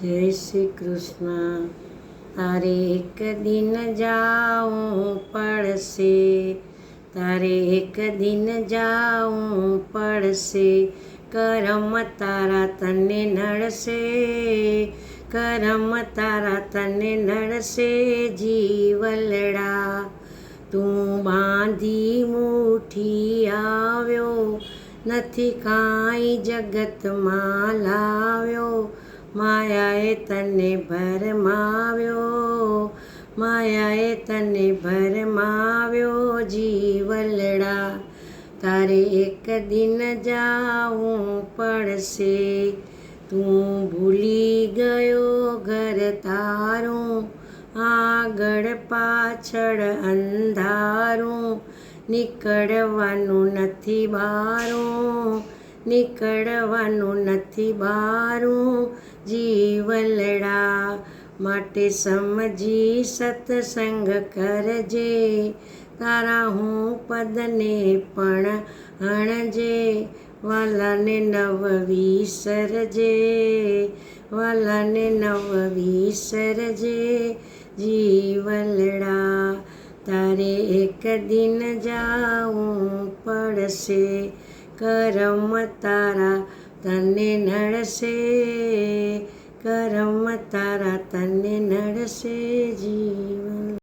જય શ્રી કૃષ્ણ. તારે એક દિન જાવું પડશે, તારે એક દિન જાવું પડશે, કરમ તારા તને નડશે, કરમ તારા તને નડશે જીવલડા. તું બાંધી મુઠ્ઠી આવ્યો, નથી કાંઈ જગતમાં લાવ્યો, માયાએ તને ભરમાવ્યો, માયાએ તને ભરમાવ્યો જીવલડા. તારે એક દિન જાવું પડશે, તું ભૂલી ગયો ઘર તારું, આગળ પાછળ અંધારું, નીકળવાનું નથી બારું, નીકળવાનું નથી બારું જીવલડા. માટે સમજી સત્સંગ કરજે, તારા હું પદને પણ હણજે, વાલાને નવ વિસરજે, વાલાને નવ વિસરજે જીવલડા. તારે એક દિન જાવું પડશે, કરમ તારા તને નડશે, કરમ તારા તને નડશે જીવન.